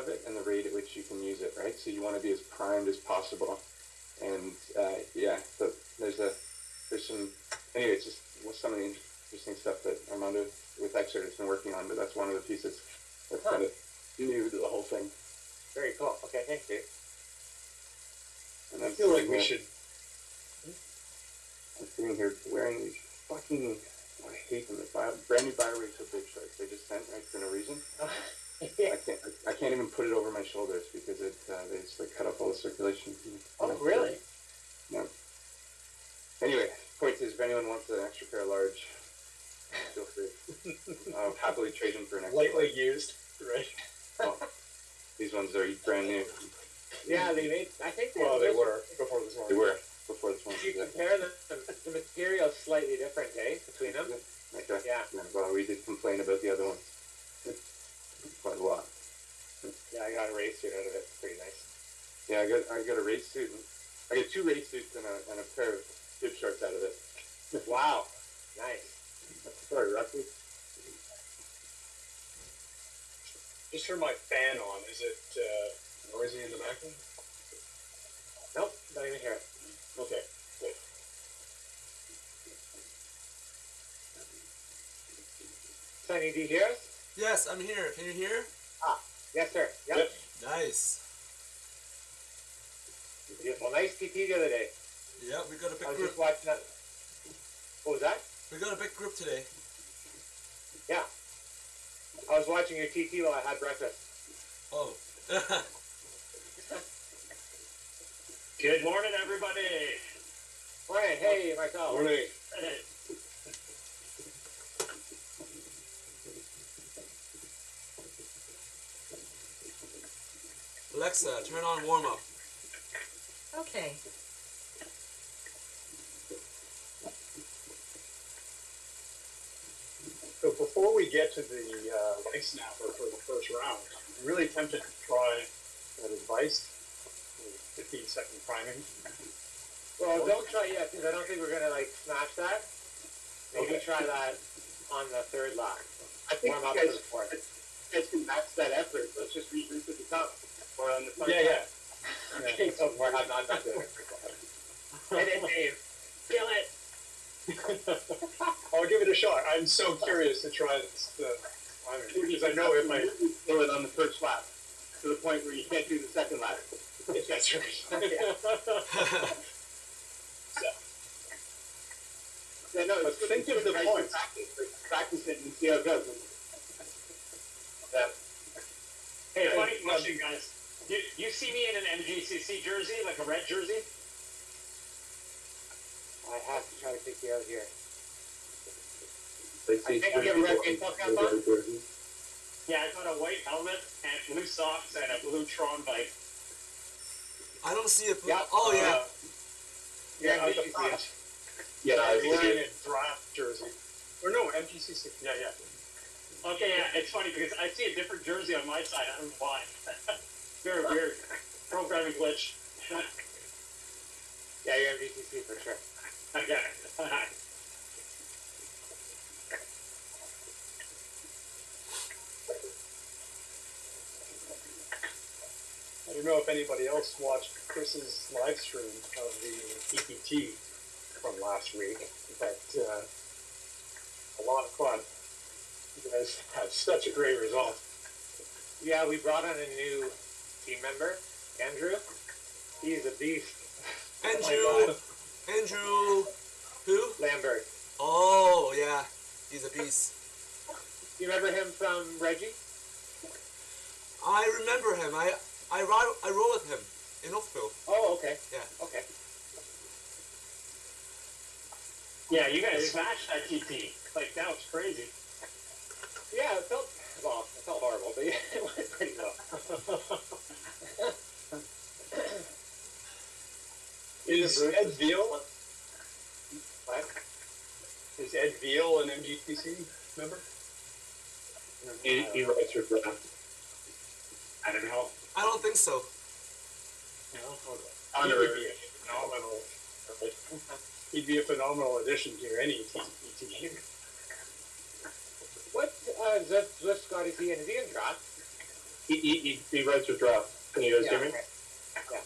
of it and the rate at which you can use it, right? So you want to be as primed as possible. And yeah, so there's some, anyway, it's just some of the interesting stuff that Armando with Xert has been working on, but that's one of the pieces that's kind of new to the whole thing. Very cool. Okay, thanks, Dave. And I feel like we should. I'm sitting here wearing these fucking, I hate them. Brand new BioRacer bib shorts they just sent, right, for no reason. Yeah. I can't even put it over my shoulders because they just like cut off all the circulation. Oh, really? No. Anyway, point is, if anyone wants an extra pair of large, feel free. I'll happily trade them for an extra. Lightly used, right? Oh, these ones are brand new. Yeah, they made. I think they were before this one. They were before this one. You compare them, the material's slightly different, between them. Okay. Yeah. Well, we did complain about the other one quite a lot. Yeah, I got a race suit out of it. It's pretty nice. Yeah, I got a race suit. I got 2 race suits and a pair of bib shorts out of it. Wow. Nice. Sorry, Rusty. Just turn my fan on. Is it noisy in the background? Nope, don't even hear it. Okay, good. Sonny, do you hear us? Yes, I'm here. Can you hear? Yes, sir. Yep. Nice. Beautiful. Nice TT the other day. Yeah, we got a big I was group. just watching that. What was that? We got a big group today. Yeah. I was watching your TT while I had breakfast. Oh. Good morning, everybody. Morning. Hey, myself. Morning. Hey. Alexa, turn on warm up. Okay. So before we get to the leg snapper for the first round, I'm really tempted to try that advice, 15-second priming. Well, don't try yet because I don't think we're gonna smash that. Maybe try that on the 3rd lap. I think Warm up you for guys, the 4th. you guys can match that effort. Let's just regroup at the top or on the front. Yeah. Okay, so far I'm not doing it. And then Dave, kill it. I'll give it a shot. I'm so curious to try this because I know if I kill it on the first lap to the point where you can't do the second lap. if that's right. Yeah, no, But think of the points. Practice it and see how it goes. Yeah. Hey, funny question, guys. You see me in an MGCC jersey, like a red jersey? I have to try to kick you out here. I think you have a red baseball cap on? Yeah, I got a white helmet and blue socks and a blue Tron bike. I don't see it. Yeah. Oh, yeah. Yeah, MGCC. the front. Yeah, I was I wearing a draft jersey. Or no, MGCC. Yeah. Okay, yeah, it's funny because I see a different jersey on my side. I don't know why. Very weird. Programming glitch. Yeah, you're MGCC for sure. Okay. I don't know if anybody else watched Chris's live stream of the EPT from last week, but a lot of fun. You guys had such a great result. Yeah, we brought on a new team member, Andrew. He's a beast. Andrew. Andrew. Who? Lambert. Oh, yeah. He's a beast. You remember him from Reggie? I remember him. I rode with him in Oakville. Oh, okay. Yeah. Okay. Yeah, you guys smashed that TT. Like, that was crazy. Yeah, it felt horrible, but yeah, it went pretty well. Is Ed Veal? What? Is Ed Veal an MGTC member? He writes for draft. I don't know. I don't think so. He would be a phenomenal. He'd be a phenomenal addition to any team. What, Zwift Scott, is he in draft? He writes with draft. Can you guys hear me? Okay.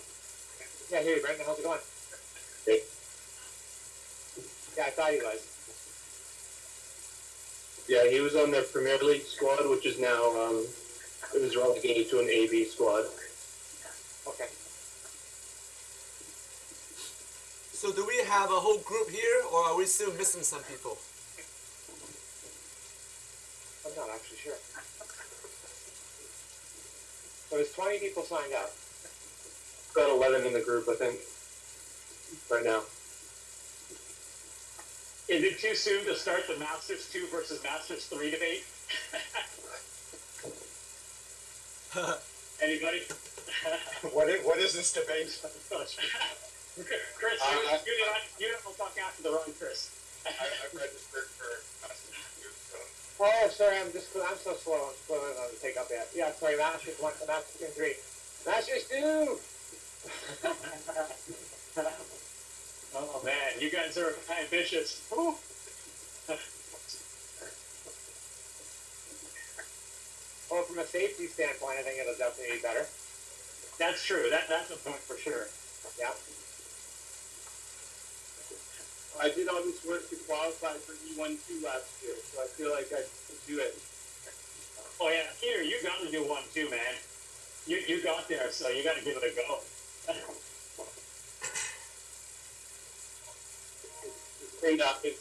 Yeah, I hear you, Brendan. How's it going? Hey. Yeah, I thought he was. Yeah, he was on the Premier League squad, which is now it was relegated to an AB squad. Okay. So do we have a whole group here, or are we still missing some people? I'm not actually sure. So there's 20 people signed up. Got 11 in the group, I think, right now. Is it too soon to start the Masters 2 versus Masters 3 debate? Anybody? What is this debate? Chris, you don't talk after the run, Chris. I've registered for Masters 2, so. Oh, sorry, I'm so slow. I'm slow on the take up yet. Yeah, sorry, Masters 1, Masters 2, and 3. Masters 2! Oh man, you guys are ambitious. Woo. Well, from a safety standpoint, I think it'll definitely be better. That's true. That's a point for sure. Yeah. I did all this work to qualify for E1-2 last year, so I feel like I could do it. Oh yeah, Peter, you got to do 1-2, man. You got there, so you got to give it a go. The trade-off is,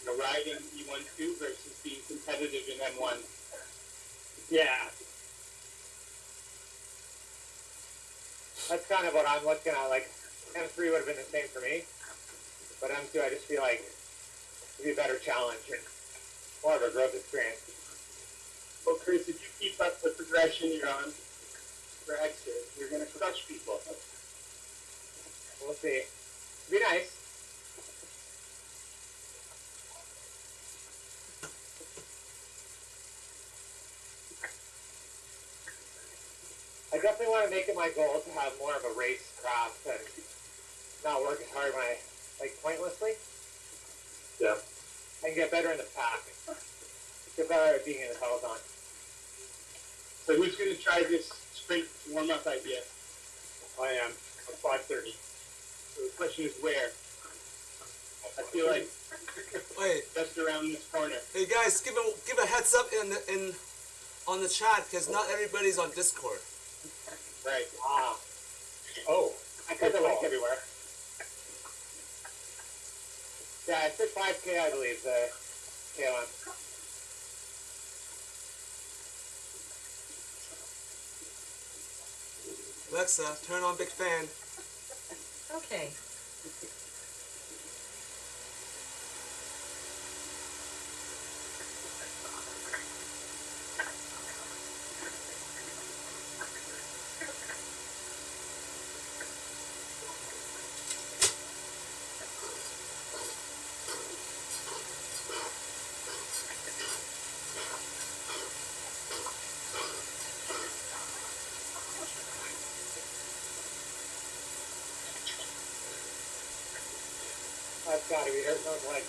riding E1-2 versus being competitive in M1. Yeah. That's kind of what I'm looking at. Like, M3 would have been the same for me. But M2, I just feel like it'd be a better challenge and more of a growth experience. Well, Chris, if you keep up the progression you're on for exit, you're going to crush people. We'll see. Be nice. I definitely want to make it my goal to have more of a race craft and not work as hard when I, pointlessly. Yeah. And get better in the pack. Get better at being in the peloton. So who's going to try this sprint warm-up idea? I am at 5:30. So the question is where? I feel like Wait, just around this corner. hey guys, give a heads up on the chat, because not everybody's on Discord. Right. Oh, I put the link everywhere. Yeah, I said 5K, I believe, the KOM. Alexa, turn on Big Fan. Okay. That's gotta be hurting those legs.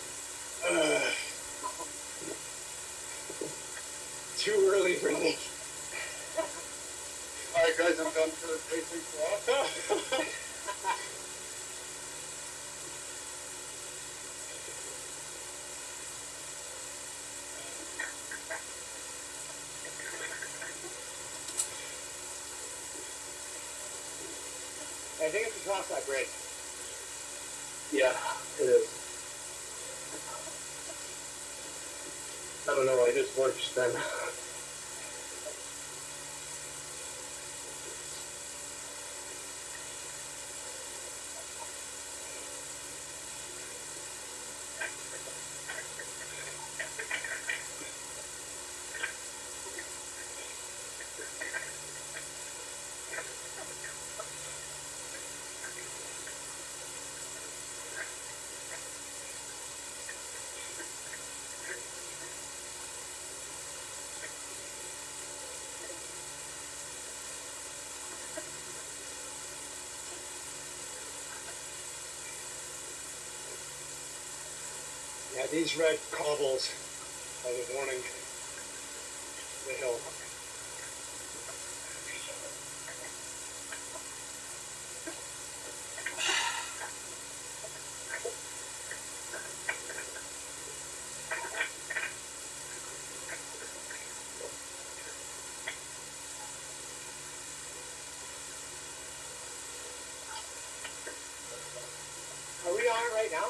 too early for me. All right, guys, I'm done for the basic walk. I think it's across that bridge. Yeah, it is. I don't know why this works then. Yeah, these red cobbles are the warning the hill. right now?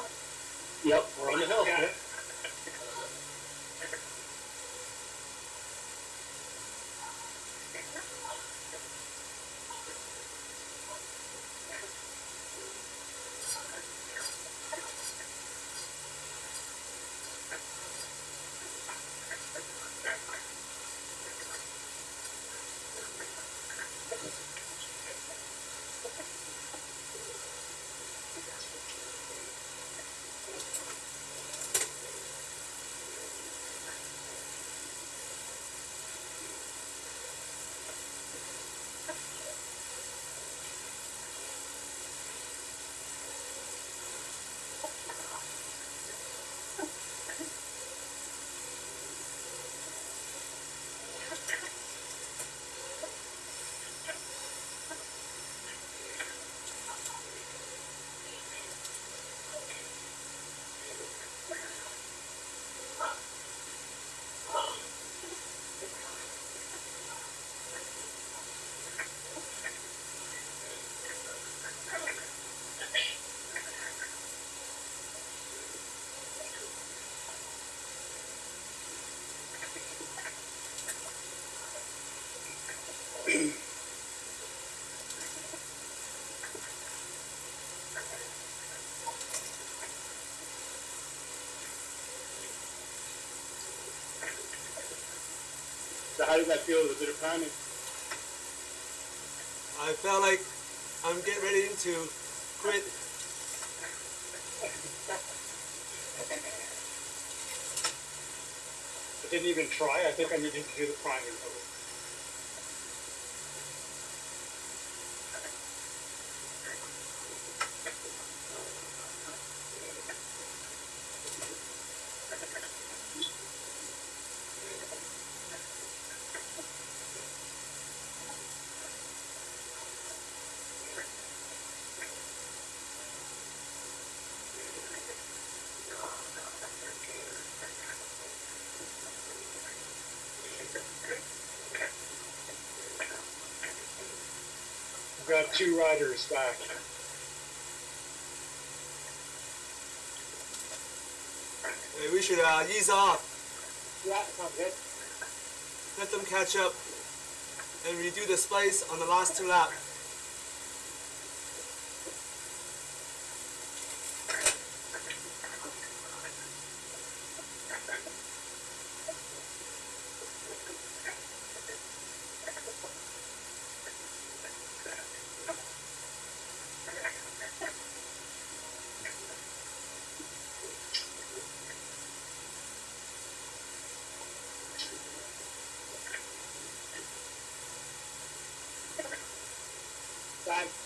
Yep. We're on the hill. Yeah. Yeah. So how does that feel? Was it a priming? I felt like I'm getting ready to quit. I didn't even try. I think I needed to do the priming. We've got 2 riders back. We should ease off. Yeah, sounds good. Let them catch up and redo the splice on the last 2 laps.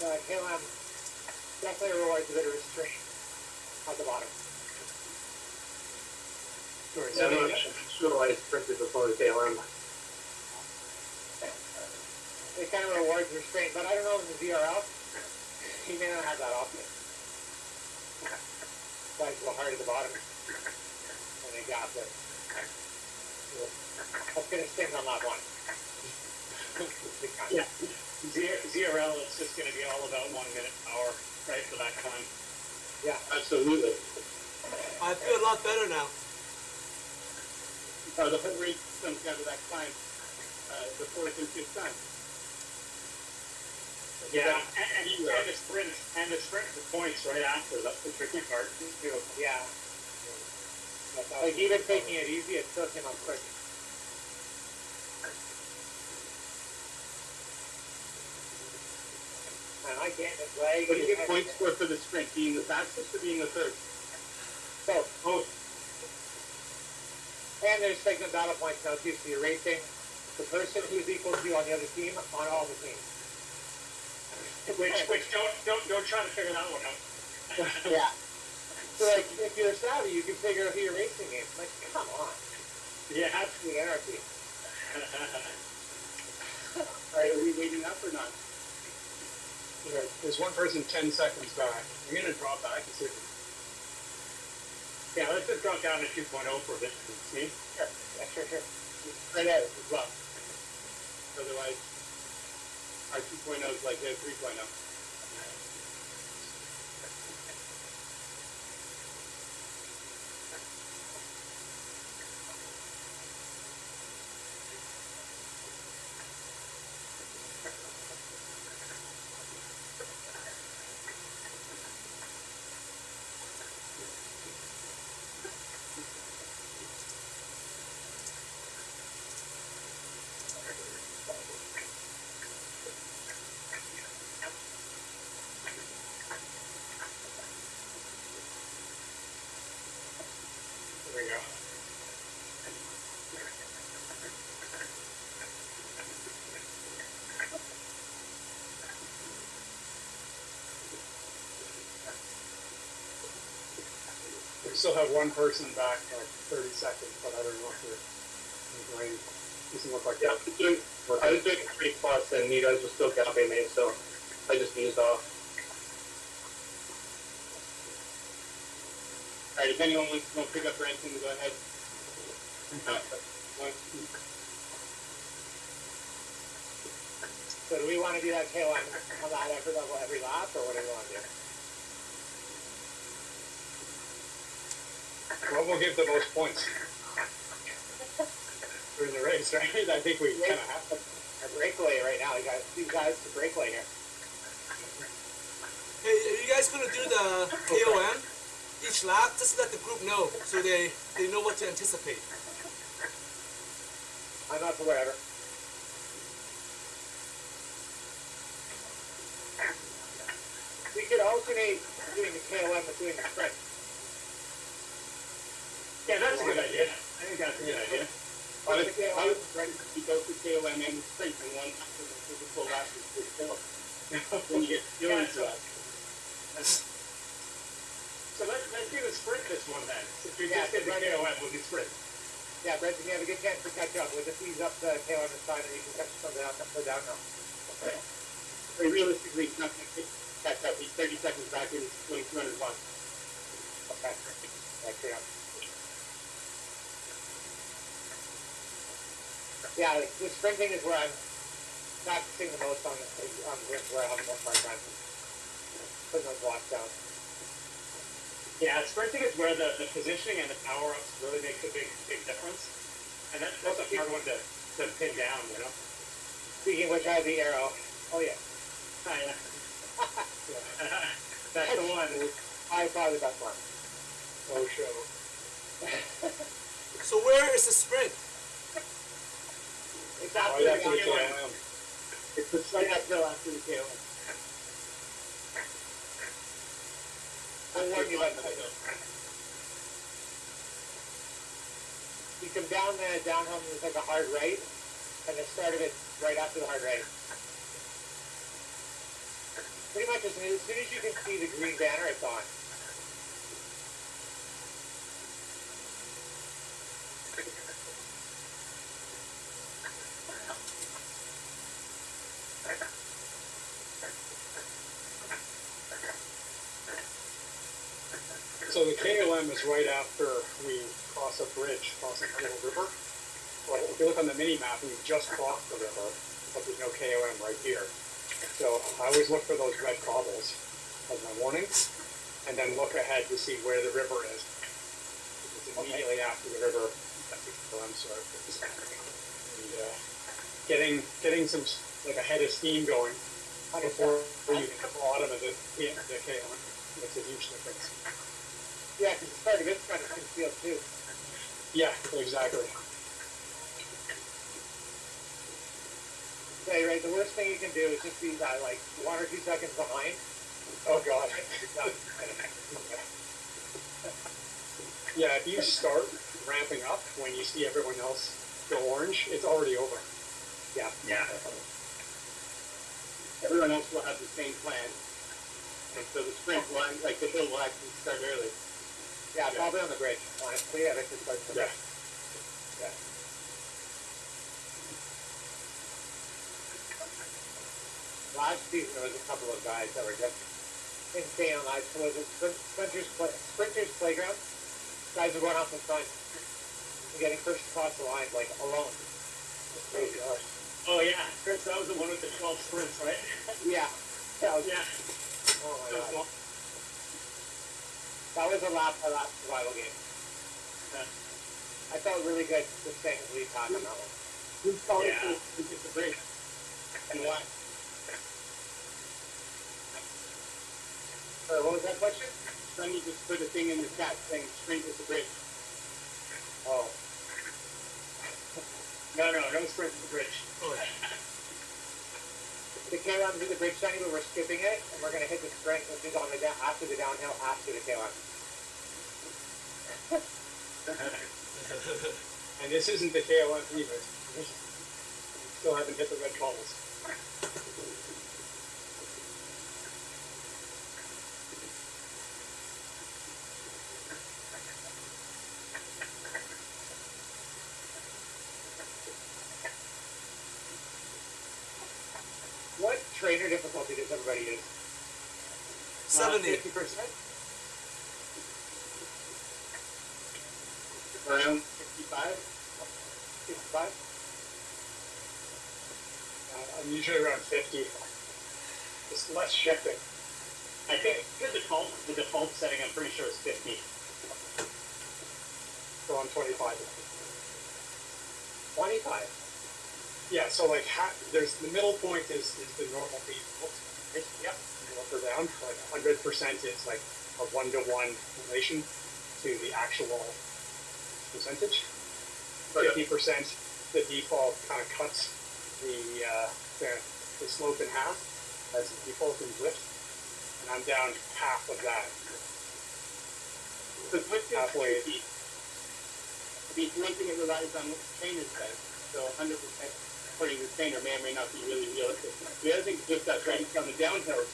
That KLM definitely rewards a bit of restraint at the bottom. Sorry, Yeah, so I'm not sure why I sprinted before the KLM. It kind of rewards restraint, but I don't know in the VRL, he may not have that option. Guys go hard at the bottom, and they gap it. That's going to sting on lap 1. Yeah. ZRL, it's just going to be all about 1 minute power, right, for that climb. Yeah. Absolutely. I feel a lot better now. The whole race comes down to that climb, the 4th and 5th time. Yeah, and the sprint for points right after. That's the tricky part too. Yeah. Like even taking it easy, it still came up quick. And I can't just lag. What do you get points for the sprint? Being the fastest or being the third? Both. Both. And there's segment battle points now too, so you're racing the person who's equal to you on the other team on all the teams. Which don't try to figure that one out. Yeah. So like, if you're savvy, you can figure out who you're racing against. Like, come on. Yeah. Absolute anarchy. Alright, are we waiting up or not? There's one person 10 seconds back. I'm going to drop back and see if Yeah, let's just drop down to 2.0 for a bit and see. Sure. Yeah, sure. Right at it as well. Otherwise, our 2.0 is like their 3.0. still have one person back for like 30 seconds, but I don't know if they're going. Doesn't look like Yeah, that. I was doing 3+ and you guys were still copying me, so I just eased off. Alright, if anyone wants to pick up or anything, go ahead. So do we want to do that tail on that effort level every lap, or what do we want to do? What will give the most points during the race, right? I think we kind of have to. Our breakaway right now, you guys, these guys to breakaway here. Hey, are you guys gonna do the KOM each lap? Just let the group know so they know what to anticipate. I'm not for whatever. We could alternate doing the KOM with doing the sprint. Yeah, that's a good idea. I think that's a good idea. I was ready to go to KOM and sprint and one after the physical lap is good still. When you get feeling to it. So let's do the sprint this one then. If we Yeah, just did the KOM, we'll do sprint. Yeah, Brenton, you have a good chance to catch up. We'll just ease up the KOM this time, and you can catch some downhill. Okay. But realistically, he's not going to catch up. He's 30 seconds back and he's doing 200 watts. Okay. That's good. Yeah, the sprinting is where I'm practicing the most on the where I have the most hard time putting those blocks down. Yeah, sprinting is where the positioning and the power-ups really makes a big difference. And that's a hard one to pin down, you know? Speaking of which, I have the arrow. Oh, yeah. Oh, yeah. That's the one. I probably the best one. Oh, show. So where is the sprint? It's Oh, after yeah, the it's KOM. It's the right uphill after the KOM. We'll warn you about that. You come down the downhill and there's like a hard right, and the start of it right after the hard right. Pretty much as soon as you can see the green banner, it's on. So the KOM is right after we cross a bridge, cross a little river. Well, if you look on the mini map, we just crossed the river, but there's no KOM right here. So I always look for those red cobbles as my warning, and then look ahead to see where the river is. It's immediately after the river. That's the KOM sort. And getting some like a head of steam going before you hit the bottom of the KOM makes a huge difference. Yeah, because the start of it's kind of concealed too. Yeah, exactly. Yeah, right. The worst thing you can do is just be like 1 or 2 seconds behind. Oh God. Yeah, if you start ramping up when you see everyone else go orange, it's already over. Yeah. Yeah. Everyone else will have the same plan. And so the sprint will, like the hill will actually start early. Yeah, probably on the bridge, honestly. Yeah, that's just like the Yeah. Yeah. Last season, there was a couple of guys that were just insane on that. So was it Sprinters Playground? Guys were going off in front and getting first across the line, like, alone. It's crazy. Oh, yeah. Chris, that was the one with the 12 sprints, right? Yeah. That was, Yeah. oh my That was God. one. That was a lap survival game. Yeah. I felt really good just staying with lead pack on that one. Who's calling Yeah. to get the break? And why? What was that question? Sonny just put a thing in the chat saying sprint is the bridge. Oh. No sprint to the bridge. Oh, The KOM to the bridge, Sonny, but we're skipping it, and we're going to hit the sprint, which is on the after the downhill, after the KOM. And this isn't the KOM either. Still haven't hit the red cobbles. trainer difficulty does everybody use? 70. 50%? Around 65. 55? I'm usually around 50. Just less shifting. I think the default setting, I'm pretty sure is 50. So I'm 25. 25? Yeah, so like there's the middle point is the normal default. Yep. Go up or down. Like 100% is like a 1-to-1 relation to the actual percentage. 50%, the default kind of cuts the slope in half as the default in drift, and I'm down half of that. So drift is Halfway. tricky. I mean, one thing it relies on what the trainer says. So 100% according to the trainer may or may not be really realistic. The other thing is just that right on the downhills,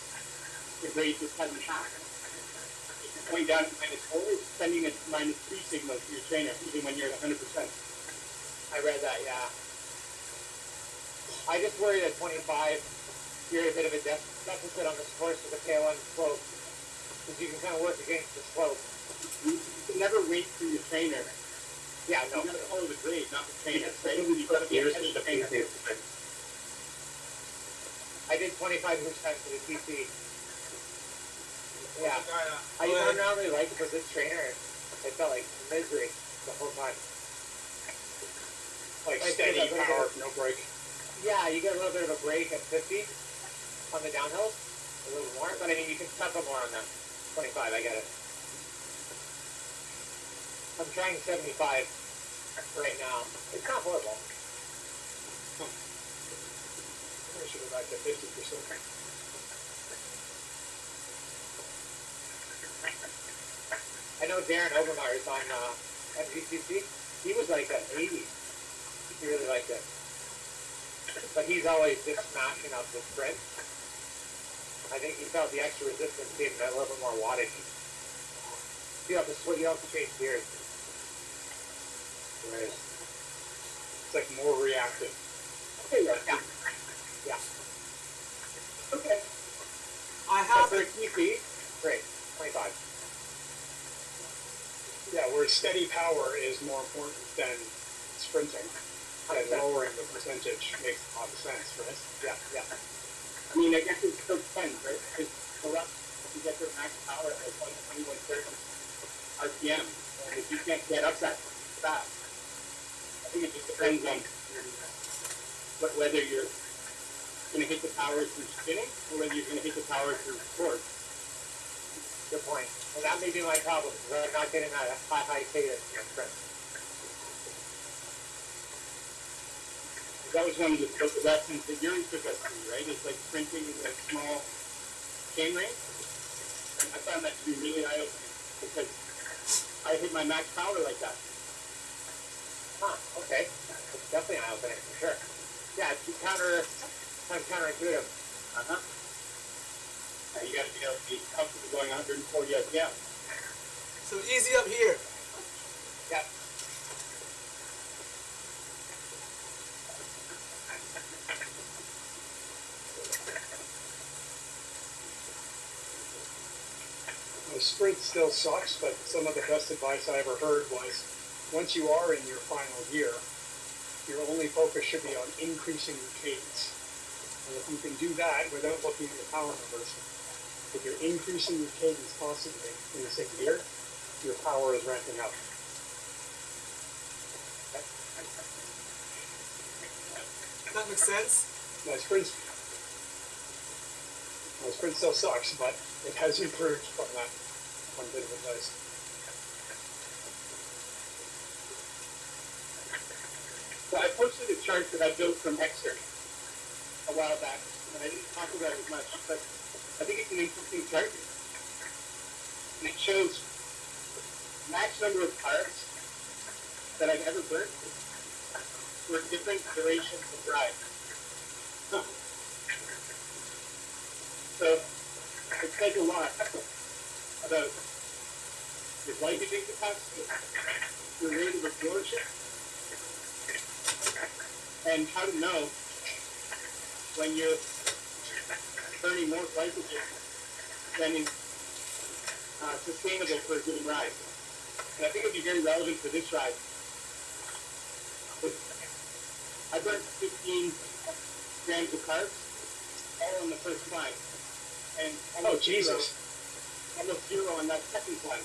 the grade is cut in half. If you're going down to -4, it's sending a -3 signal to your trainer, even when you're at 100%. I read that, yeah. I just worry that 25, you're at a bit of a deficit on the course with the tail end slope. Because you can kind of work against the slope. You can never wait for your trainer. Yeah, You no. gotta follow the grade, not the trainer. Right? You gotta be ahead of the trainer. I did 25% for the TC. Yeah. I Okay. don't really like it because this trainer, it felt like misery the whole time. Like Like, steady yeah, power, no break. Yeah, you get a little bit of a break at 50 on the downhills, a little more, but I mean, you can suffer more on that. 25, I get it. I'm trying 75 right now. It's not horrible. I should have back to 50%. I know Darren Obermeyer's on MGCC. He was like at 80. He really liked it. But he's always just smashing up the sprint. I think he felt the extra resistance gave him a little bit more wattage. You have to change gears. Whereas, It's like more reactive. yeah. Okay. I So have for a TC, great, 25. Yeah, where steady power is more important than sprinting. And lowering the percentage makes a lot of sense, right? Yeah. I mean, I guess it still depends, right? Because for us, you get their max power at like 120, 130 RPM. And if you can't get up that fast, I think it just depends on whether you're going to hit the power through spinning or whether you're going to hit the power through force. Good point. And that may be my problem, because I'm not getting that high cadence in sprint. That was one of the lessons that Yuri took us through, right? It's like sprinting in a small chain ring. And I found that to be really eye-opening because I hit my max power like that. Huh, okay. It's definitely an eye-opener, for sure. Yeah, it's counterintuitive. Uh-huh. Now you got to be able to be comfortable going 140 RPM. so easy up here. Yeah. Sprint still sucks, but some of the best advice I ever heard was, once you are in your final year, your only focus should be on increasing your cadence. And if you can do that without looking at your power numbers, if you're increasing your cadence constantly in the same year, your power is ramping up. That makes sense. My sprint still sucks, but it has improved from that one bit of advice. So I posted a chart that I built from Exter a while back, and I didn't talk about it much, but I think it's an interesting chart. And it shows max number of carbs that I've ever burnt for different durations of ride. So it says a lot about your glycogen capacity, your rate of absorption, and how to know when you're burning more glycogen than is sustainable for a given ride. And I think it'd be very relevant for this ride. I burnt 15 grams of carbs all on the first climb. And Oh, Jesus. Almost zero on that second climb.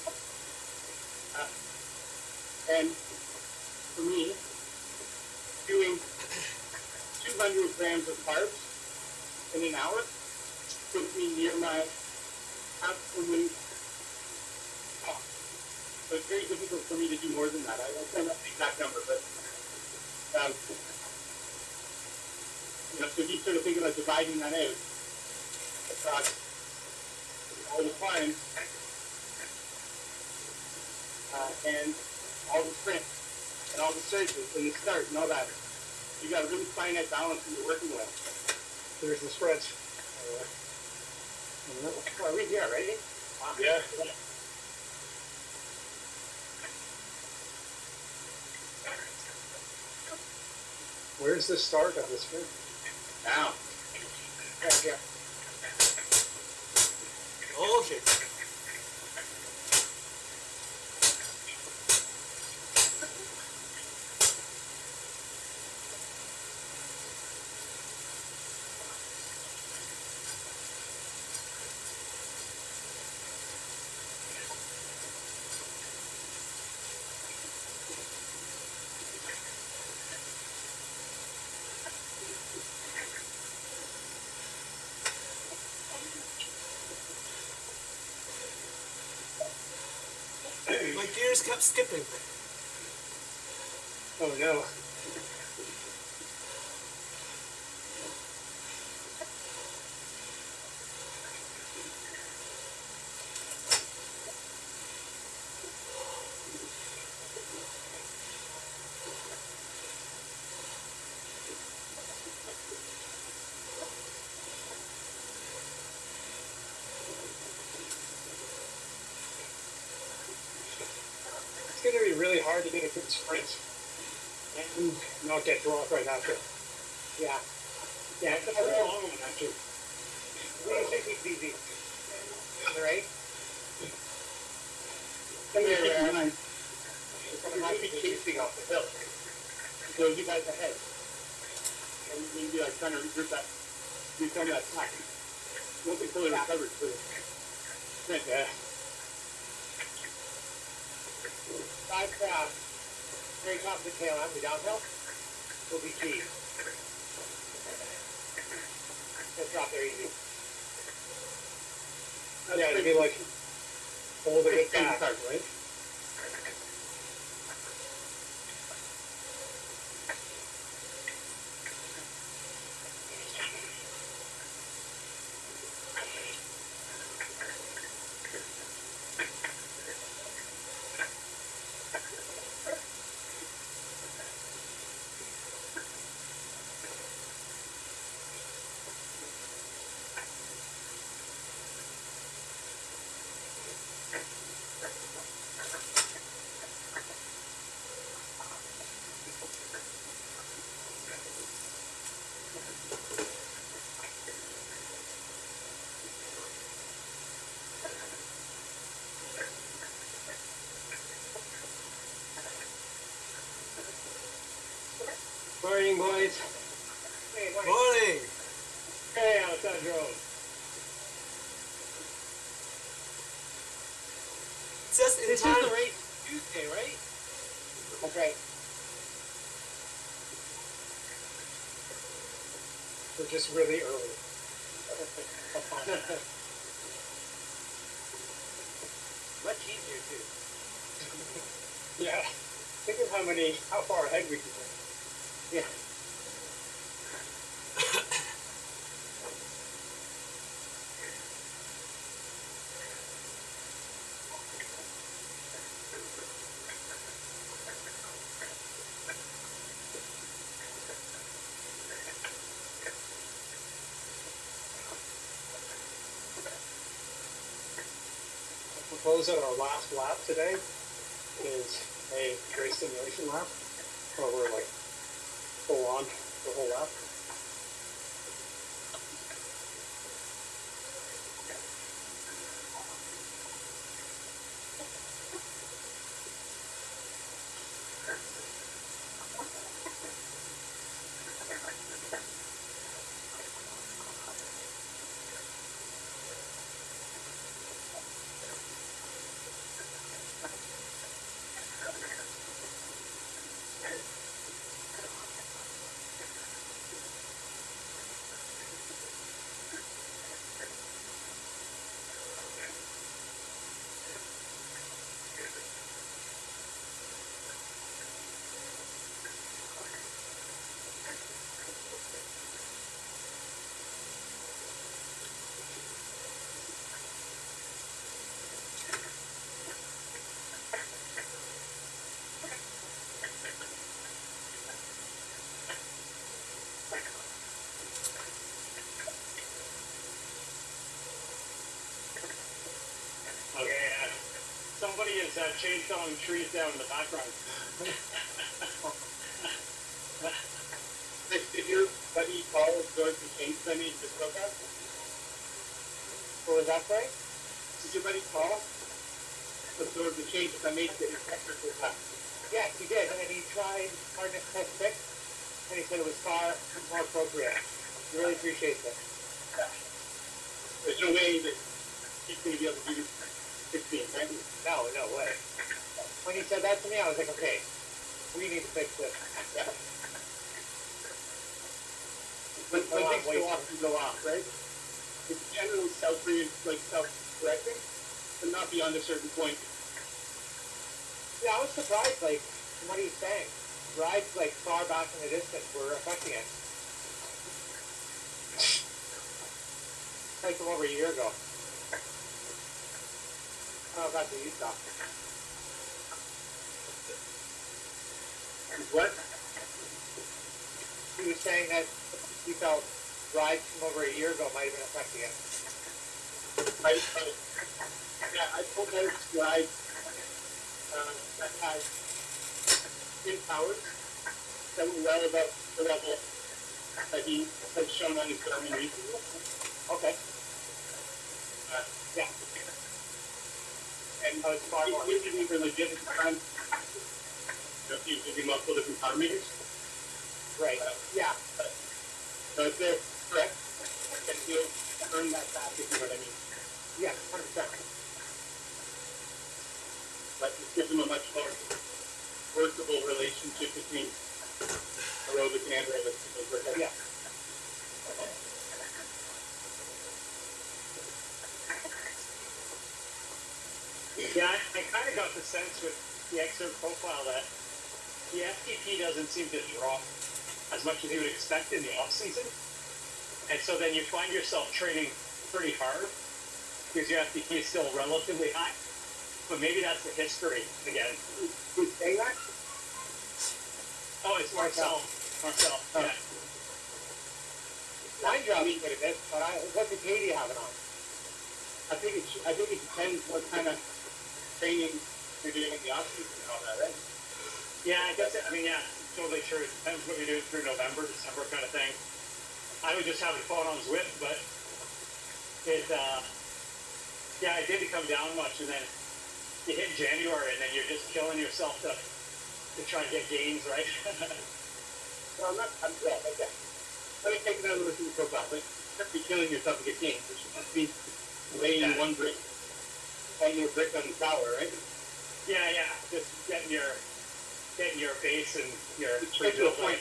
And for me, doing 200 grams of carbs in an hour puts me near my absolute top. So it's very difficult for me to do more than that. I don't know the exact number, but so if you sort of think about dividing that out across all the climbs and all the sprints and all the surges and the start and all that, you got a really finite balance that you're working with. There's the spreads. Are we here, ready? Yeah. Where's the start of the sprint? Now, Right here. Okay. My gears kept skipping. Oh no. It's going to be really hard to get a good sprint and not get dropped right after. Yeah. Yeah, it's a Very very long one, actually. We think it's easy. Right? somebody keep in mind, You're you're going to be chasing off the hill. So you guys ahead. And you need to be like trying to regroup that, do some of that slack. Once you fully recovered for the sprint, Yeah. Five very top of the tail end, the downhill, will be key. Just drop there easy. Yeah, it'd be like holding it back, Start, right? Morning, boys. Hey, morning. Morning. Hey, Alessandro. Just in This time. is the race Tuesday, right? That's right. We're just really early. Much easier too. Yeah. Think of how far ahead we can go. Yeah. Propose that our last lap today is a race simulation lap, where we're like full on the whole lap. chainsaw trees down in the background. Did your buddy Paul absorb the change I made this program? What was that, sorry? Did your buddy Paul absorb the changes I made to his technical class? Yes, he did, and he tried hardness test 6, and he said it was far more appropriate. He really appreciates it. Yeah. There's no way that he's going to be able to do 16, right? No way. When he said that to me, I was like, okay, we need to fix this. Yeah. When things go off, you go off, right? It's generally self-correcting, but not beyond a certain point. Yeah, I was surprised, like, from what he's saying. Rides, like, far back in the distance were affecting it. Like from over a year ago. Oh, back to Utah. What? He was saying that he felt rides from over a year ago might have been affecting it. Right? Yeah, I told him to ride that had spin powers that were well above the level that he had shown on his Garmin recently. Okay. Yeah. And it's far more. we didn't even legit at the time. If you're using multiple different power meters. Right. Yeah. So if they're correct, then he'll earn that back, if you know what I mean. Yeah, 100%. But it gives them a much more workable relationship between aerobic and anaerobic. Yeah. Yeah, I kind of got the sense with the excerpt profile that the FTP doesn't seem to drop as much as you would expect in the off season, and so then you find yourself training pretty hard because your FTP is still relatively high. But maybe that's the history again. Who's saying that? Oh, it's Marcel. Marcel. Yeah. Mine dropped quite a bit, but what decay do you have it on? I think it depends what kind of training you're doing in the off season and all that, right? Yeah, I guess. I mean, yeah, totally true. It depends what you're doing through November, December kind of thing. I would just have it phone on Zwift, but it, yeah, it didn't come down much, and then you hit January, and then you're just killing yourself to try and get gains, right? No, I'm yeah, okay. Let me take another look at the profile. But you're be killing yourself to get gains, which must be laying one brick, hanging your brick on the tower, right? Yeah, just getting your base and your It's to a point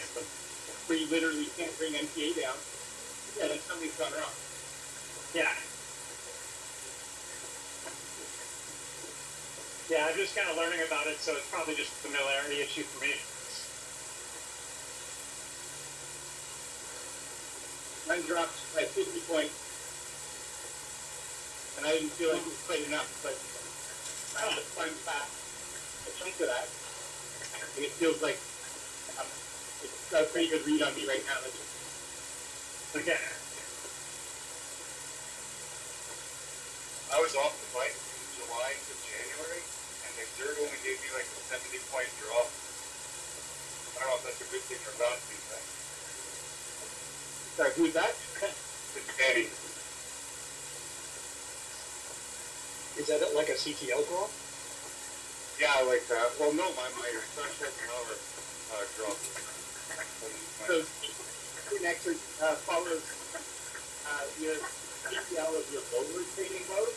where you literally can't bring MPA down. Yeah, then something's gone wrong. Yeah. Yeah, I'm just kind of learning about it, so it's probably just a familiarity issue for me. Mine dropped by 50 points, and I didn't feel like it was quite enough, but I had to climb back a chunk of that, and it feels like it's got a pretty good read on me right now. Okay. I was off the bike from July to January, and the exert only gave me like a 70-point drop. I don't know if that's a good thing or a bad thing, right? Sorry, who's that? It's Danny. Is that like a CTL drop? Yeah, like that. Well, no, my threshold per hour dropped. So, an exercise follows your PCL of your lower training load,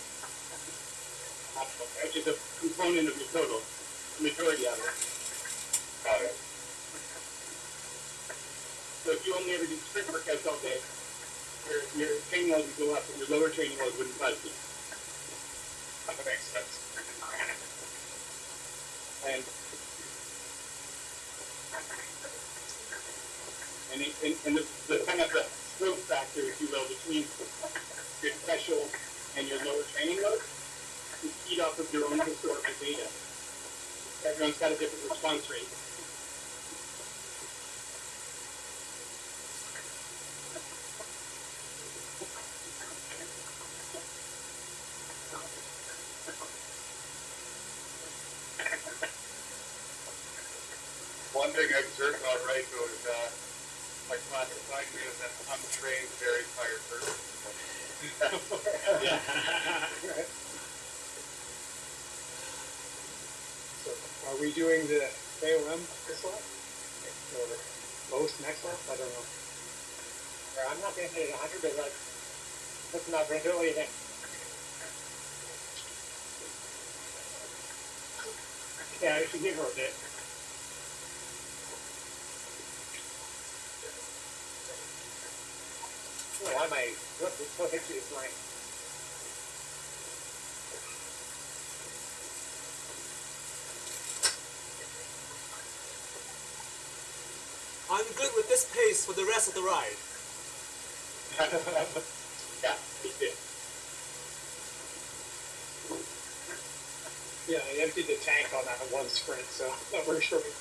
which is a component of your total, the majority of it. Got it. So if you only ever do sprint workouts all day, your training load would go up, and your lower training load wouldn't budge. That makes sense. And the kind of the growth factor, if you will, between your threshold and your lower training load is keyed off of your own historical data. Everyone's got a different response rate. about right, goes, I classify me as an untrained, very tired person. So are we doing the KOM this lap? Or most next lap? I don't know. I'm not going to hit it 100, but that's not going to do it. What do you think? Yeah, I should give her a bit. Why am I so hit you this morning? I'm good with this pace for the rest of the ride. Yeah, me too. Yeah, I emptied the tank on that one sprint, so that works for me.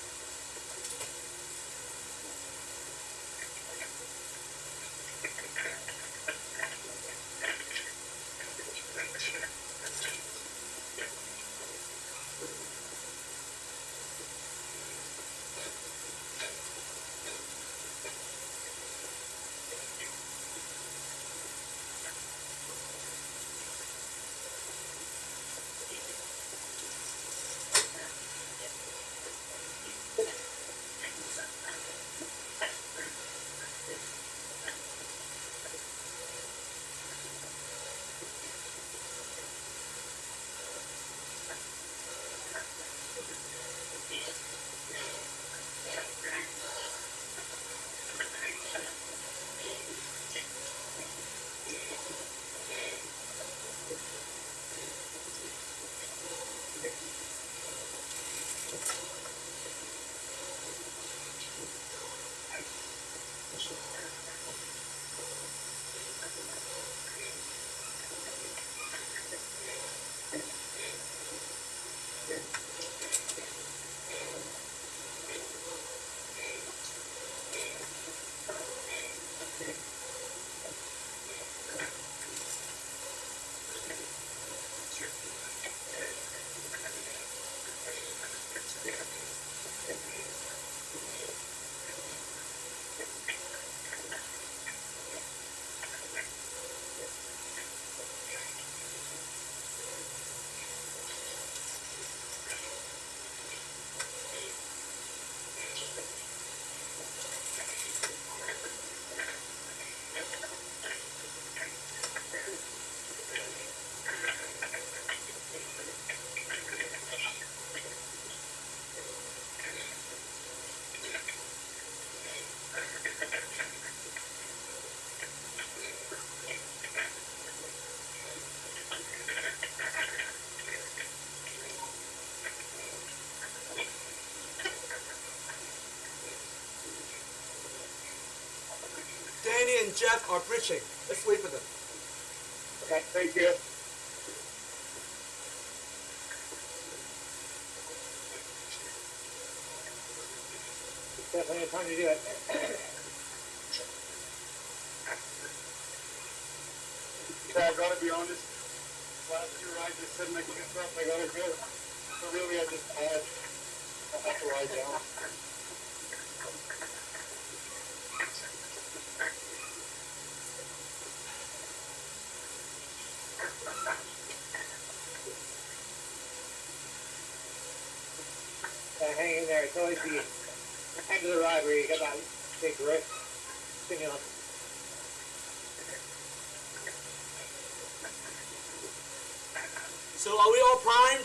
Danny and Jeff are bridging. Let's wait for them. Okay, thank you. Definitely have time to do it. Yeah, I gotta be honest, last two rides I said my kids up, I gotta go. So really I just had, I have to ride down. Hang in there. It's always the end of the ride where you get that big grip stimulant. So are we all primed?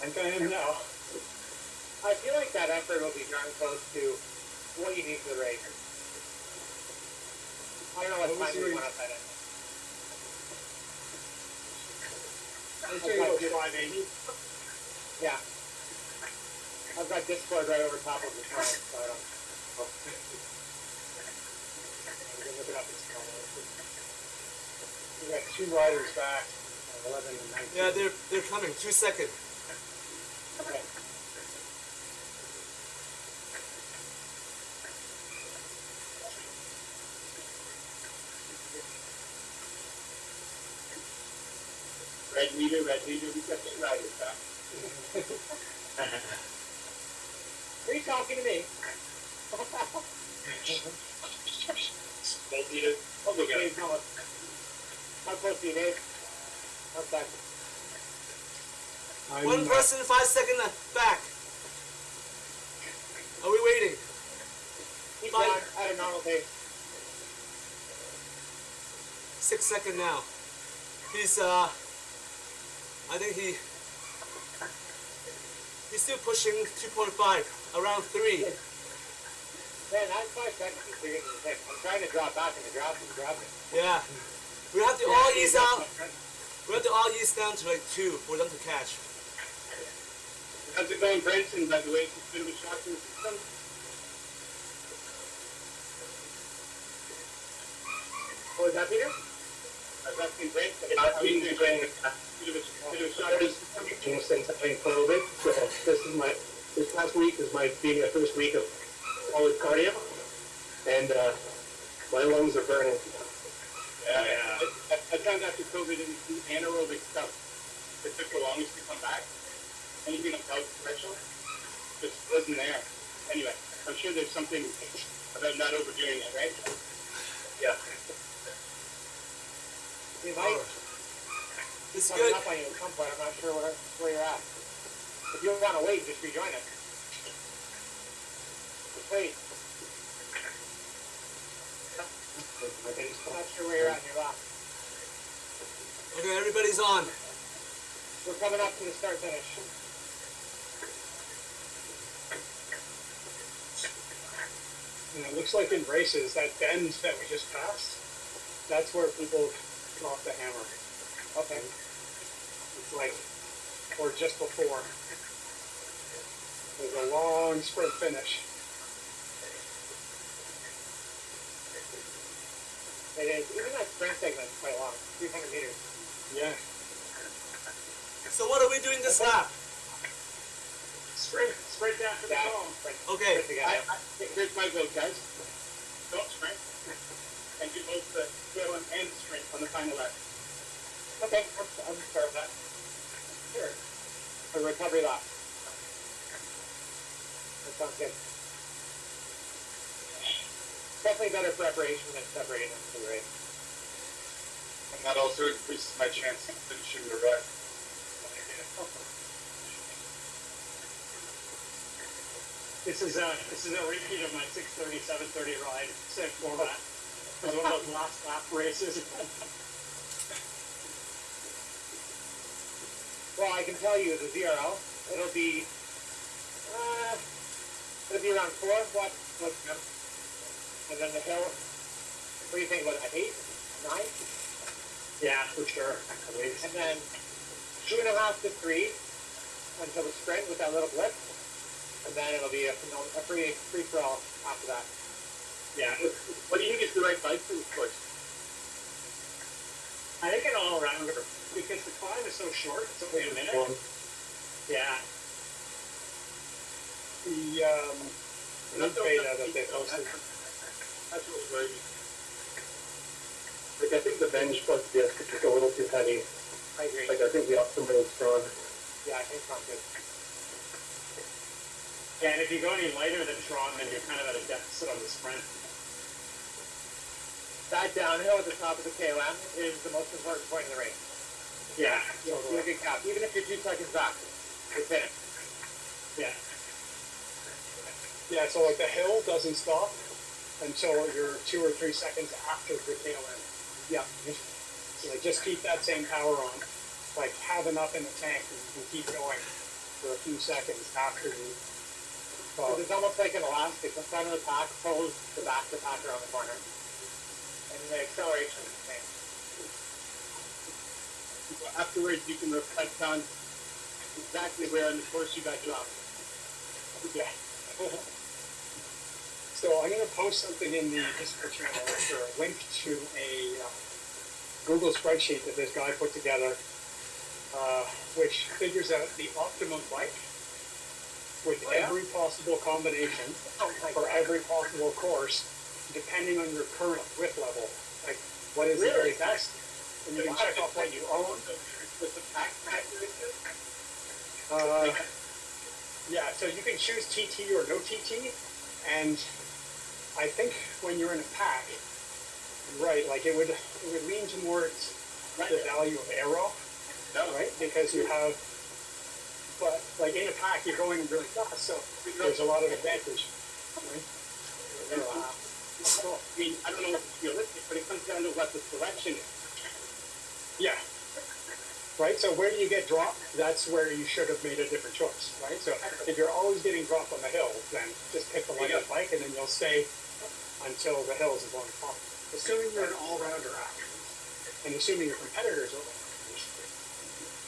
I think I am now. I feel like that effort will be darn close to what you need for the race. I don't know what time we went up that end. I'm saying about 580. Yeah. I've got Discord right over top of the time, so I don't. I'm gonna look it up this morning. We got two riders back, 11 and 19. Yeah, they're coming. 2 seconds. Okay. Red leader, we got two riders back. Are you talking to me? Dave's almost. How close are you, Dave? Okay. One person, 5 seconds back. Are we waiting? Keep going at a normal pace. 6 seconds now. He's I think he's still pushing 2.5, around 3. Man, that's 5 seconds is bigger than the thing. I'm trying to drop back and the dropping. Yeah. We have to all ease out. We have to all ease down to like 2 for them to catch. How's it going, Branson, by the way? It's a bit of a shock to the system. What was that, Peter? I was asking Branson. How are you doing? Bit of a shock to the system. Since having COVID, so this past week is being the first week of solid cardio, and my lungs are burning. I found after COVID in the anaerobic stuff, it took the longest to come back. Anything about threshold just wasn't there. Anyway, I'm sure there's something about not overdoing it, right? Yeah. You might. It's Coming good. up on you at some point. I'm not sure where you're at. If you want to wait, just rejoin us. Just wait. I'm not sure where you're at in your lap. Okay, everybody's on. We're coming up to the start finish. And it looks like in races, that bend that we just passed, that's where people drop the hammer. Okay. It's like, or just before. There's a long sprint finish. It is. Even that sprint segment is quite long. 300 meters. Yeah. So what are we doing this lap? Sprint after the call. Okay. Here's my vote, guys. Don't sprint. And do both the trail and sprint on the final lap. Okay, I'm fair with that. Sure. A recovery lap. That sounds good. Definitely better preparation than separating them for the race. And that also increases my chance of finishing the run. This is a repeat of my 6:30, 7:30 ride, same format. It was one of those last lap races. Well, I can tell you the zero. It'll be around 4. What's good? And then the hill. What do you think about that? 8, 9? Yeah, for sure. At least. And then 2.5 to 3 until the sprint with that little blip. And then it'll be a free for all after that. Yeah. What do you think is the right bike for this course? I think an all-rounder, because the climb is so short, it's only a minute. Yeah. The loop beta that they posted. That's what was worried me. Like, I think the bench plus disc is just a little too heavy. I agree. Like, I think the optimal is strong. Yeah, I think sounds good. Yeah, and if you go any lighter than Tron, then you're kind of at a deficit on the sprint. That downhill at the top of the KOM is the most important point in the race. Yeah, Do a good cap. Even if you're 2 seconds back, you're finished. yeah. Yeah, so like the hill doesn't stop until you're 2 or 3 seconds after the tail end. Yeah. So like just keep that same power on. Like have enough in the tank and you can keep going for a few seconds after you. It's almost like an elastic. The front of the pack pulls the back of the pack around the corner. And the acceleration is the same. Afterwards, you can reflect on exactly where on the course you got dropped. Yeah. So I'm going to post something in the Discord channel or a link to a Google spreadsheet that this guy put together, which figures out the optimum bike with every possible combination for every possible course, depending on your current grip level. Like, what is the very best? And you can check off what you own. With the pack factor in this? Yeah, so you can choose TT or no TT, and I think when you're in a pack, right, like it would lean towards the value of aero, right? Because you have, but like in a pack, you're going really fast, so there's a lot of advantage. Right? So, I mean, I don't know if it's realistic, but it comes down to what the selection is. Yeah. Right, so where do you get dropped? That's where you should have made a different choice, right? So if you're always getting dropped on the hills, then just pick the lightest bike and then you'll stay until the hills is going to pop. Assuming you're an all-rounder afterwards, and assuming your competitors are all-rounders,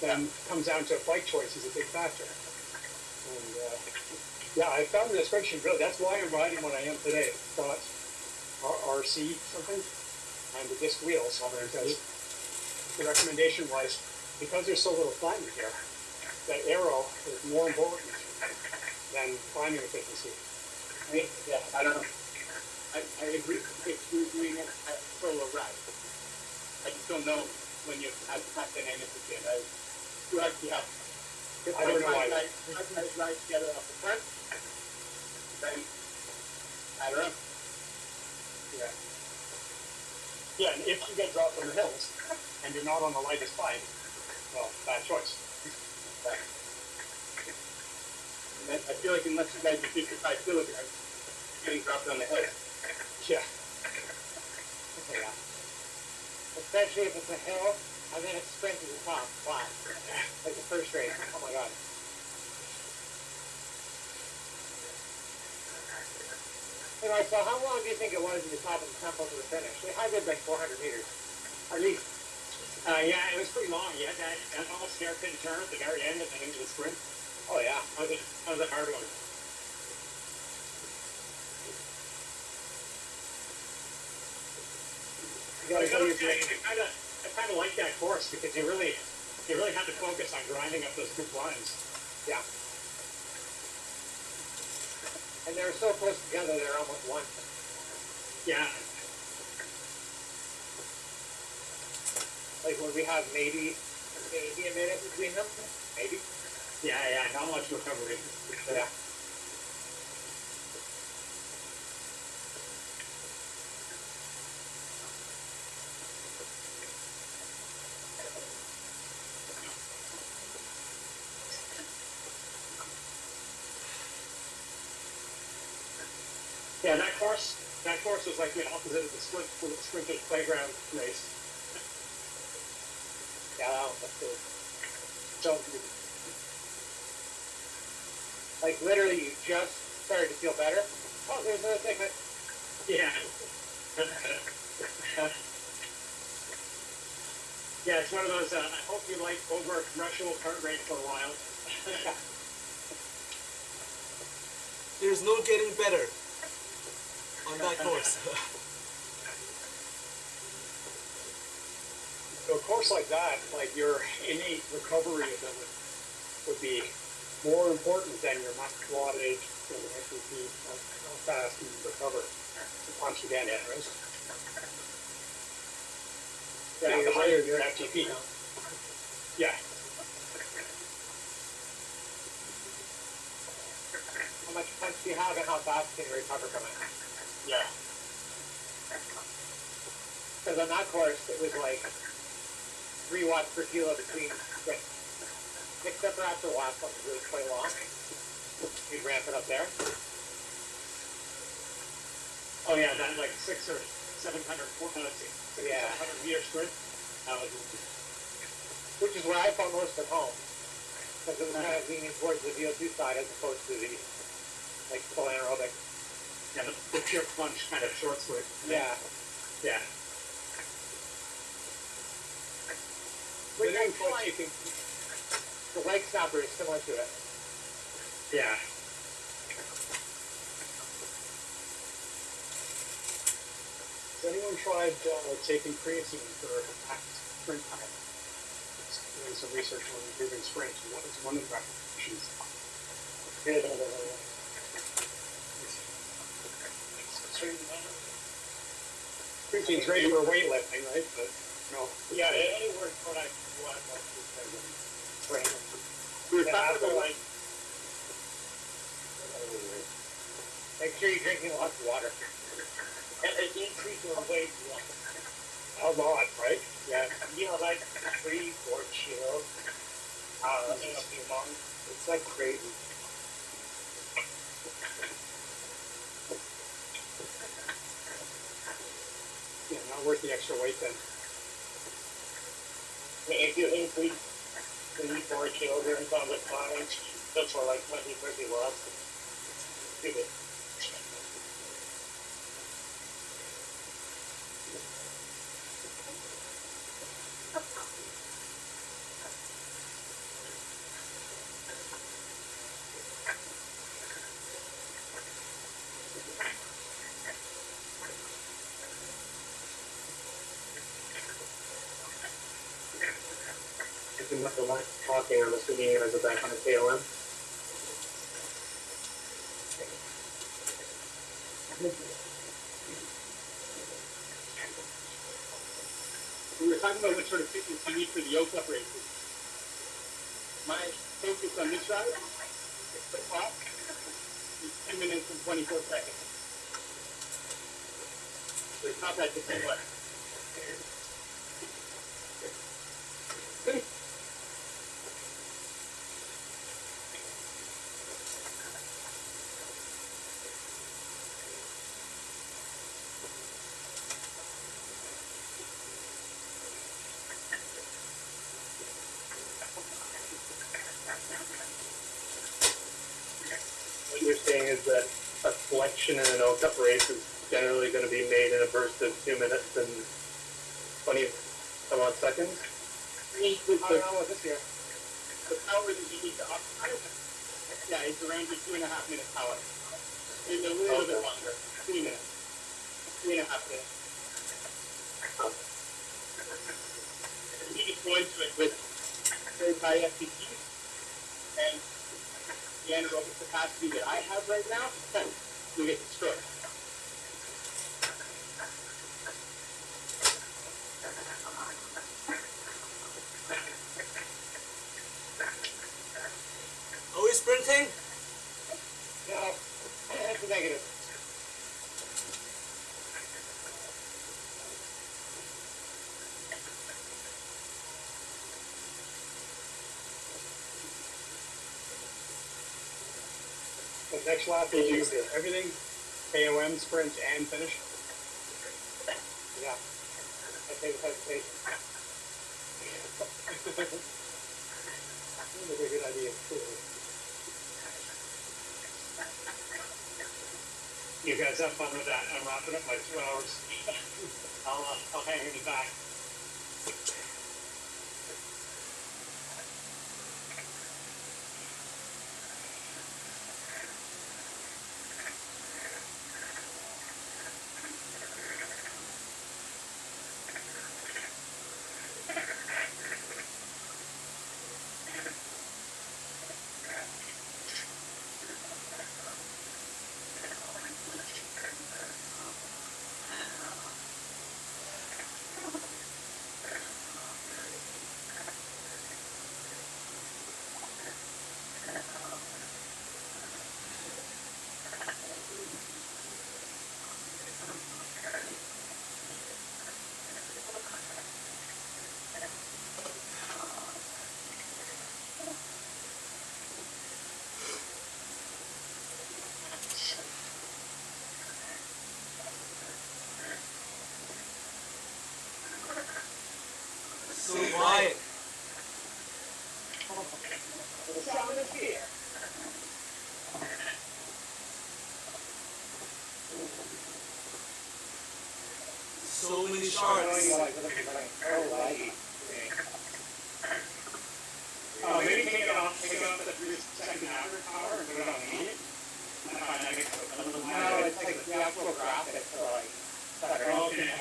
then comes down to bike choice is a big factor. And yeah, I found the spreadsheet really, that's why I'm riding what I am today. Got RC something, and the disc wheels, because the recommendation was, because there's so little climbing here, that aero is more important than climbing efficiency. I don't know. I agree if you're doing it at solo ride. I just don't know when you have that dynamic again. You actually have. I don't know why. Guys ride together up the front, then I don't know. Yeah. Yeah, and if you get dropped on the hills and you're not on the lightest bike, well, bad choice. And I feel like unless you guys are 55 kilograms, getting dropped on the hill. Yeah. Yeah. Especially if it's a hill and then it's sprint to the top, flat. Like the first race. Oh my god. Anyway, so how long do you think it was at the top of the temple to the finish? They had it like 400 meters, at least. Yeah, it was pretty long. You had that almost hairpin turn at the very end and then into the sprint. Oh yeah. That was a hard one. I kind of like that course because you really have to focus on grinding up those two lines. Yeah. And they're so close together, they're almost one. Yeah. Like when we have maybe a minute between them, maybe. Yeah, not much recovery. Yeah. Yeah, that course was like the opposite of the sprinters playground race. Yeah, that's cool. So, like literally, you just started to feel better. Oh, there's another segment. yeah. Yeah, it's one of those, I hope you like over a commercial kart race for a while. There's no getting better on that course. So a course like that, like your innate recovery ability would be more important than your max wattage and FTP, like how fast you recover once you get it, right? Yeah, the higher your FTP. Yeah. How much punch do you have and how fast can you recover from it? Yeah. Because on that course, it was like 3 watts per kilo between sprints. Except for after the last one was really quite long. You'd ramp it up there. Oh yeah, that like 600 or 700, 400 meter sprint. Which is where I felt most at home. Because it was kind of leaning towards the VO2 side as opposed to the like full anaerobic. Yeah, the pure plunge kind of short swing. Yeah. Yeah. Which I feel like the leg snapper is similar to it. Yeah. Has anyone tried taking creatine for sprint time? Doing some research on improving sprints, and that was one of the recommendations. Creatine's great for weightlifting, right? But no. Yeah, any word product you want to We were talking about Make sure you're drinking lots of water. And increase your weight A lot, right? yeah, like 3-4 kilos in a few months. It's like crazy. Yeah, not worth the extra weight then. I mean, if you increase 3-4 kilograms on the time, just for like 20-30 watts, do it. If you must have liked talking, I'm assuming you guys are back on the KOM. We were talking about what sort of fitness you need for the yoke up races. My focus on this ride, the top, is 2 minutes and 24 seconds. The top had to say what? What you're saying is that a selection in an O-Cup race is generally going to be made in a burst of 2 minutes and 20 some odd seconds? I don't know what this year. The power that you need to optimize, yeah, it's around your 2.5 minute power. It's a little bit longer, 3 minutes, 3.5 minutes. You just go into it with very high FTP and the anaerobic capacity that I have right now, you'll get destroyed. Are we sprinting? No, that's a negative. The next lap is everything, KOM, sprint, and finish. Yeah. I think it's hesitation. Seems like a good idea, too. You guys have fun with that. I'm wrapping up my 2 hours. I'll hang you back. So quiet. The sound of fear. So many sharks. Maybe take it off the 3-second average power and put it on medium. I find that makes it a little more. No, it's like the actual graphics are like better. Okay.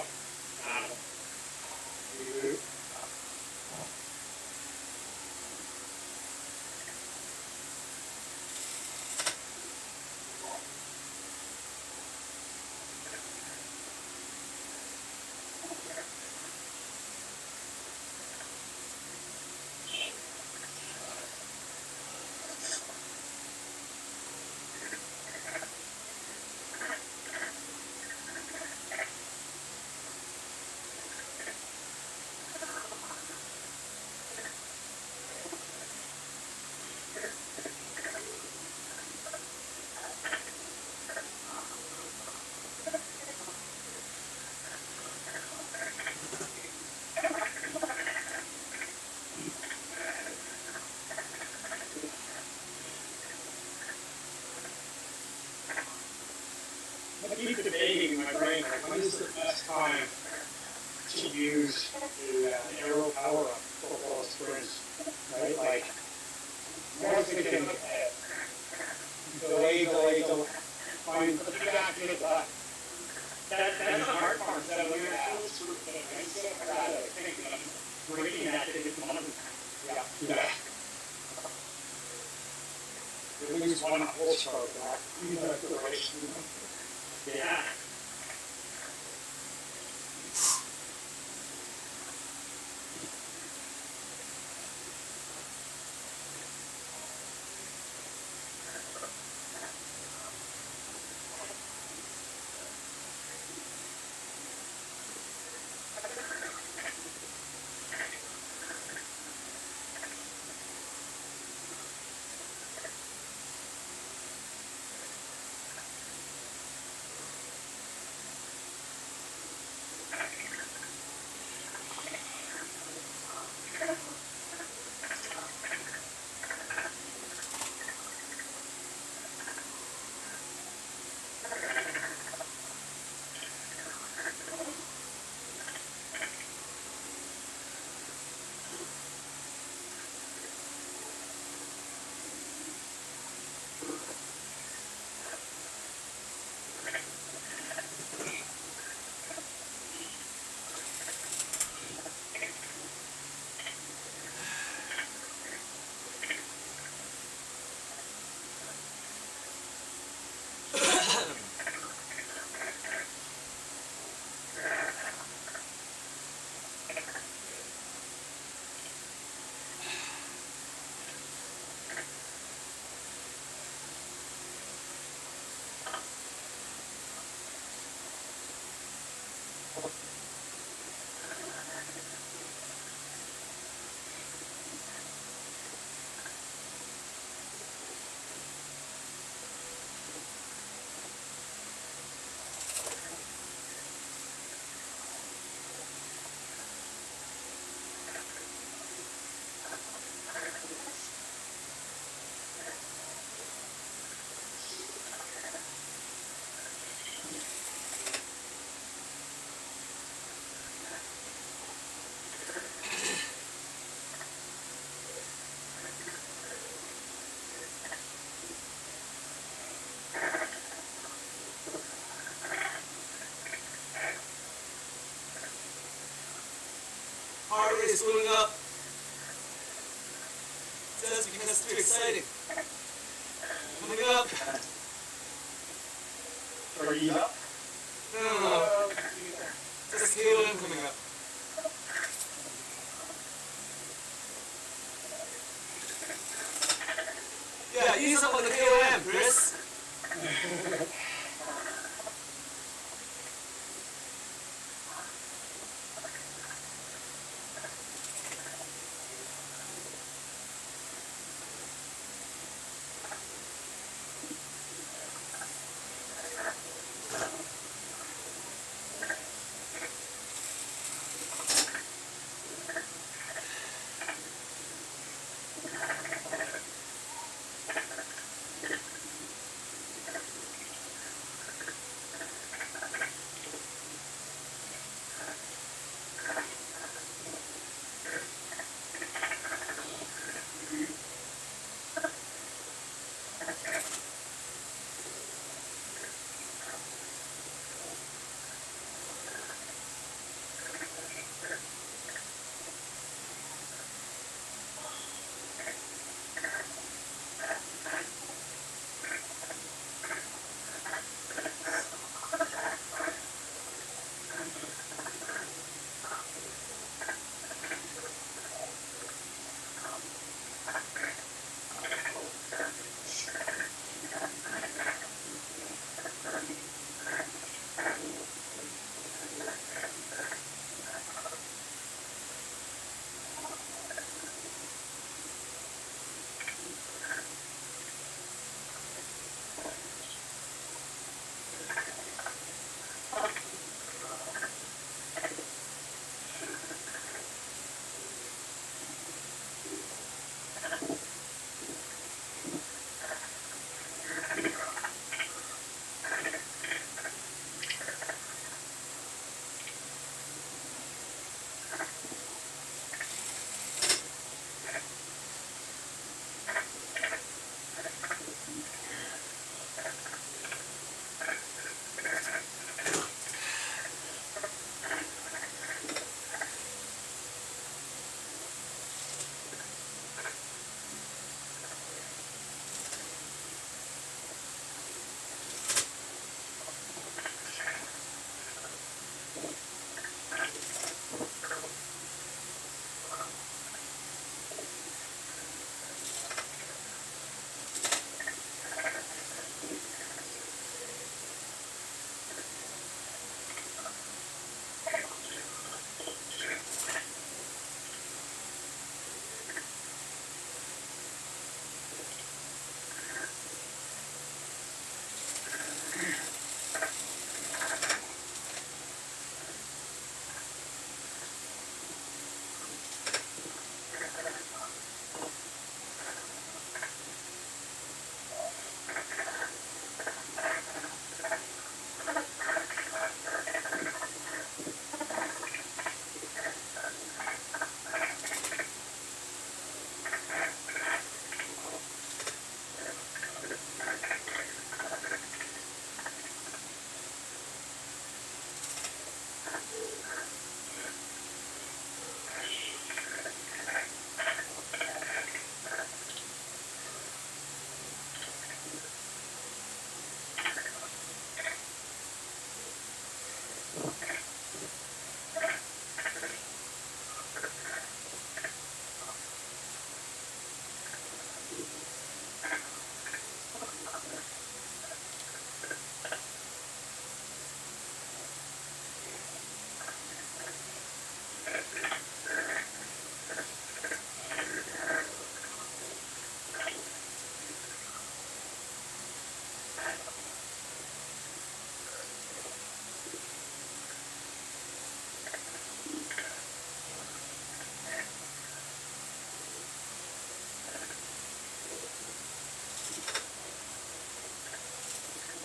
to use the aero power up football sprints, right? Like, most of them delay, find Back in it, but That's the hard part. So when you're so breaking that to get the moment. yeah. At least one horsepower back. Yeah. Heart rate is going up. That's because it's too exciting. Coming up. Are you up? No. Just KOM coming up. Yeah, ease up on the KOM, Chris.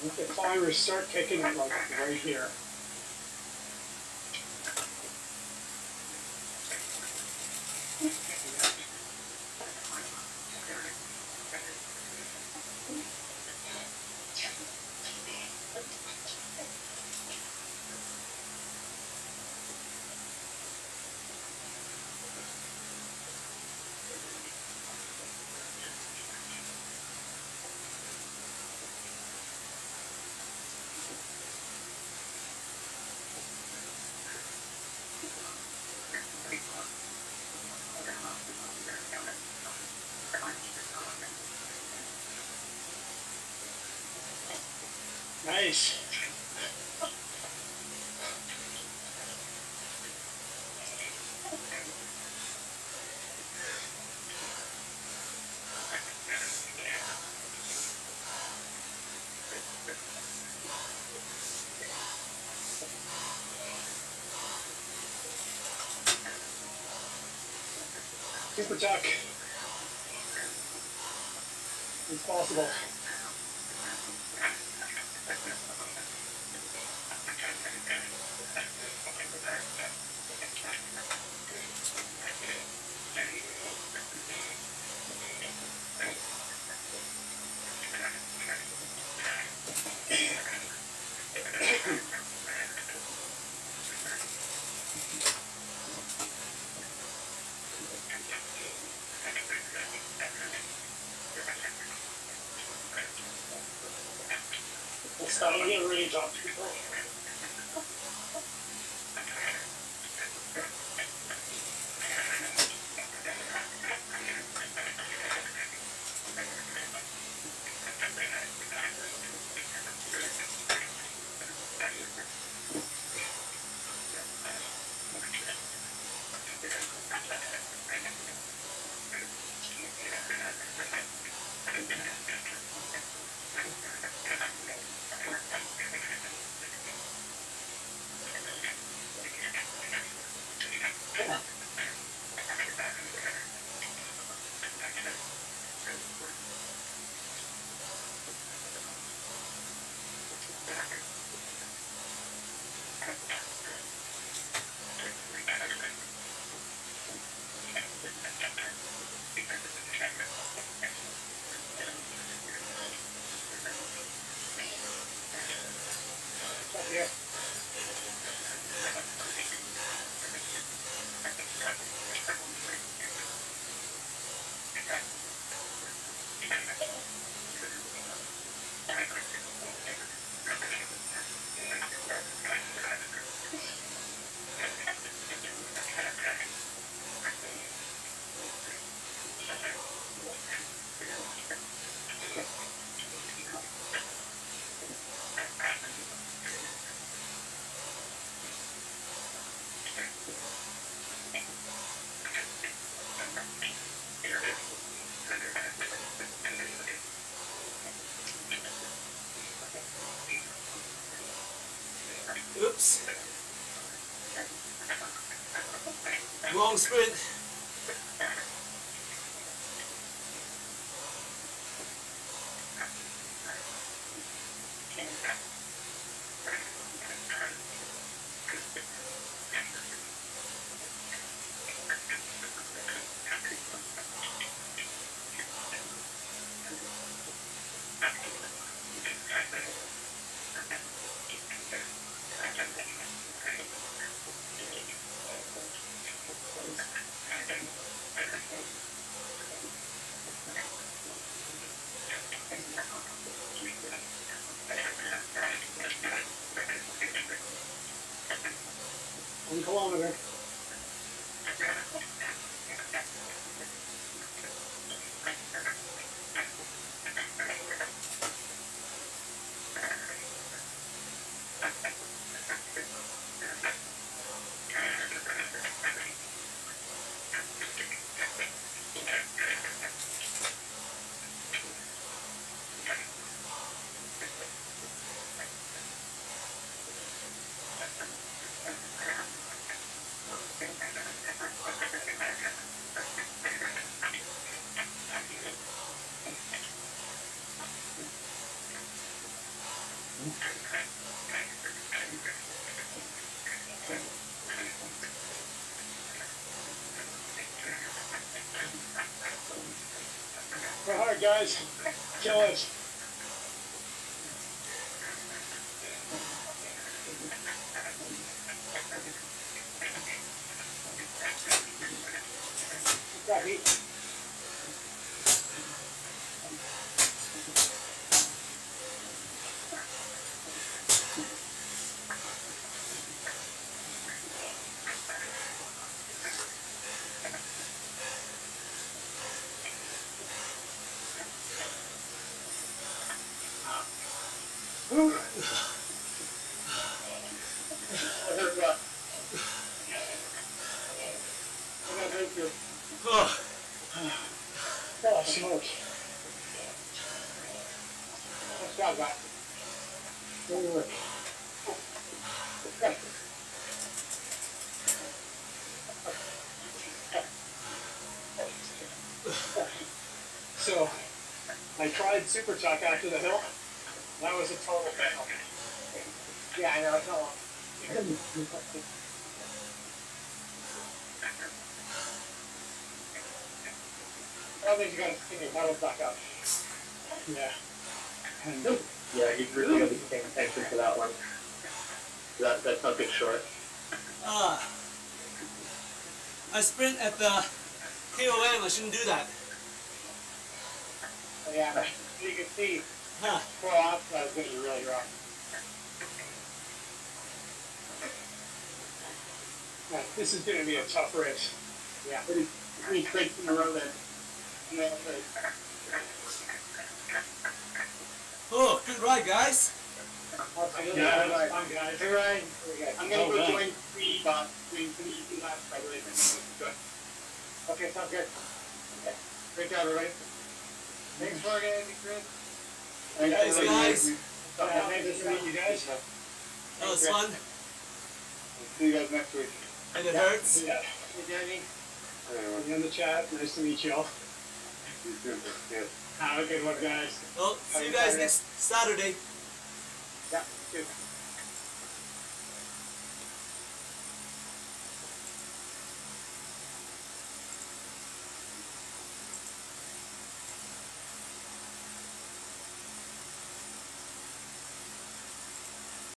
The climbers start kicking it like right here. Nice. Super tuck. It's possible. It's starting to really drop people. Yeah. Oops. Wrong sprint. guys. Kill it. Yeah, me. I heard that. I got thank you. Oh, Oh, smoke. Nice job, guys. Good work. So, I tried Super Chuck after the hill. That was a total fail. Yeah, I know, it's not long. I don't think you gotta sing your pedals back up. Yeah. And Yeah, you really gotta be paying attention to that one. That's not good short. I sprint at the KOM. I shouldn't do that. So yeah, you can see, Huh. 4 off, that was gonna be really rough. this is going to be a tough race. Yeah. 3 straight in a row then. And then Oh, good ride, guys. Absolutely. Yeah, All that's right. fun, guys. Hey, Ryan. Okay. I'm gonna Oh, go man. join some easy laps by the way. Okay, sounds good. Okay. Great job, everybody. Thanks for getting me, Chris. Thanks, guys. Nice to meet you guys. That was fun. See you guys next week. And it hurts. Yeah. Hey, Danny. Be in the chat. Nice to meet you all. You too. Yeah. Have a good one, guys. Well, see you guys next Saturday. Yeah, good.